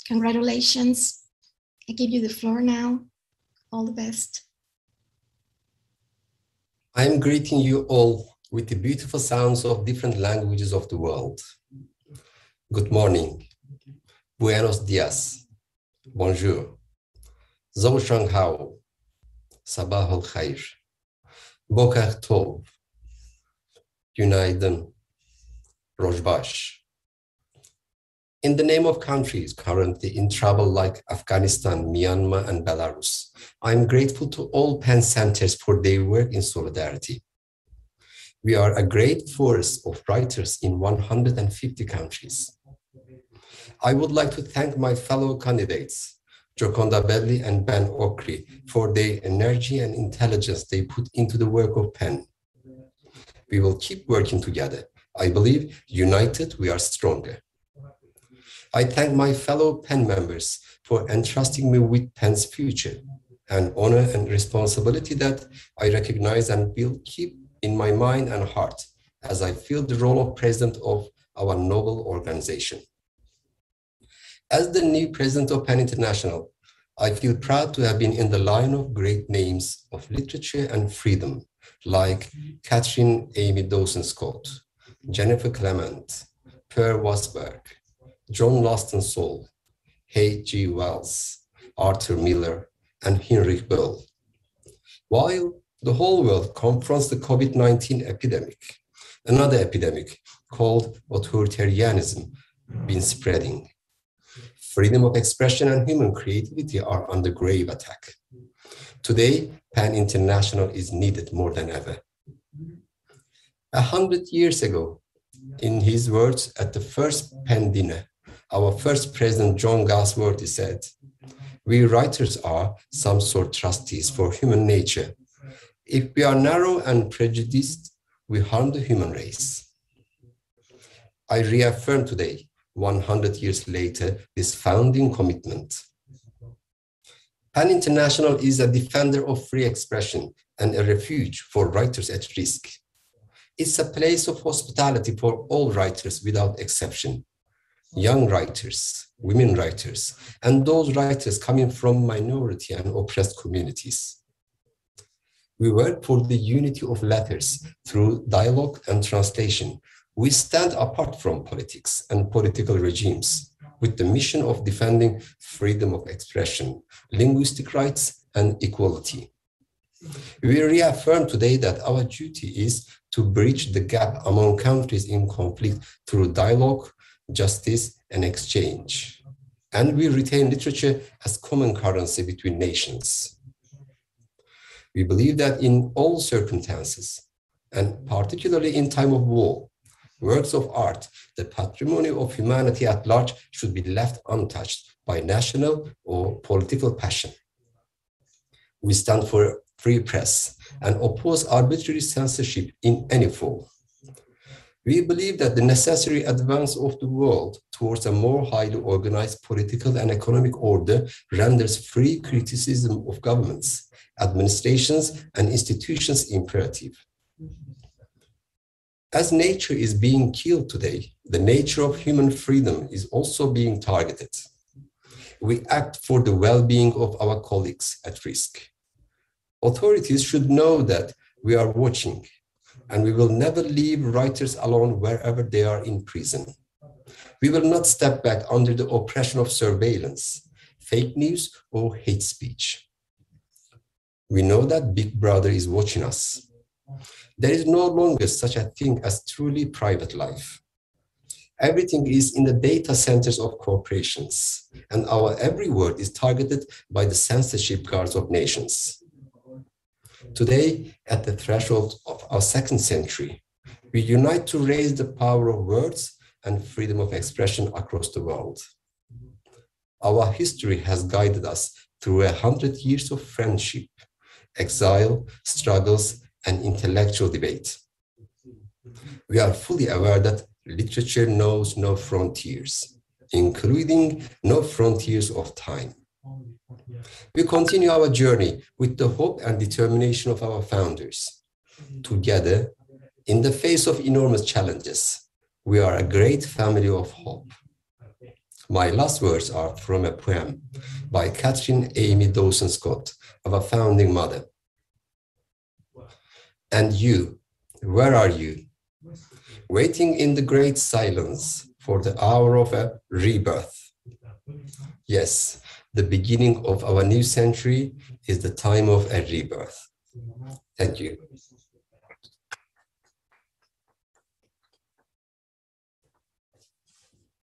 Congratulations. I give you the floor now. All the best. I am greeting you all with the beautiful sounds of different languages of the world. Good morning. Buenos dias. Bonjour. Zhou shang hao. Sabah al khair. Boker tov. Günaydın. Rojbash. In the name of countries currently in trouble like Afghanistan, Myanmar, and Belarus, I am grateful to all PEN centers for their work in solidarity. We are a great force of writers in 150 countries. I would like to thank my fellow candidates, Joconda Belli and Ben Okri, for their energy and intelligence they put into the work of PEN. We will keep working together. I believe united we are stronger. I thank my fellow PEN members for entrusting me with PEN's future, an honor and responsibility that I recognize and will keep in my mind and heart as I fill the role of president of our noble organization. As the new president of PEN International, I feel proud to have been in the line of great names of literature and freedom, like Catherine Amy Dawson-Scott, Jennifer Clement, Per Wasberg, John Laston Saul, H.G. Wells, Arthur Miller, and Heinrich Böll. While the whole world confronts the COVID-19 epidemic, another epidemic called authoritarianism been spreading. Freedom of expression and human creativity are under grave attack. Today, PEN International is needed more than ever. 100 years ago, in his words at the first PEN dinner, our first president, John Galsworthy, said, "We writers are some sort trustees for human nature. If we are narrow and prejudiced, we harm the human race." I reaffirm today, 100 years later, this founding commitment. PEN International is a defender of free expression and a refuge for writers at risk. It's a place of hospitality for all writers without exception. Young writers, women writers, and those writers coming from minority and oppressed communities. We work for the unity of letters through dialogue and translation. We stand apart from politics and political regimes with the mission of defending freedom of expression, linguistic rights, and equality. We reaffirm today that our duty is to bridge the gap among countries in conflict through dialogue, justice, and exchange. And we retain literature as common currency between nations. We believe that in all circumstances, and particularly in time of war, works of art, the patrimony of humanity at large, should be left untouched by national or political passion. We stand for a free press and oppose arbitrary censorship in any form. We believe that the necessary advance of the world towards a more highly organized political and economic order renders free criticism of governments, administrations, and institutions imperative. As nature is being killed today, the nature of human freedom is also being targeted. We act for the well-being of our colleagues at risk. Authorities should know that we are watching, and we will never leave writers alone wherever they are in prison. We will not step back under the oppression of surveillance, fake news, or hate speech. We know that Big Brother is watching us. There is no longer such a thing as truly private life. Everything is in the data centers of corporations, and our every word is targeted by the censorship guards of nations. Today, at the threshold of our second century, we unite to raise the power of words and freedom of expression across the world. Our history has guided us through 100 years of friendship, exile, struggles, and intellectual debate. We are fully aware that literature knows no frontiers, including no frontiers of time. We continue our journey with the hope and determination of our founders. Together, in the face of enormous challenges, we are a great family of hope. My last words are from a poem by Catherine Amy Dawson Scott, our founding mother. And you, where are you? Waiting in the great silence for the hour of a rebirth. Yes, the beginning of our new century is the time of a rebirth. Thank you.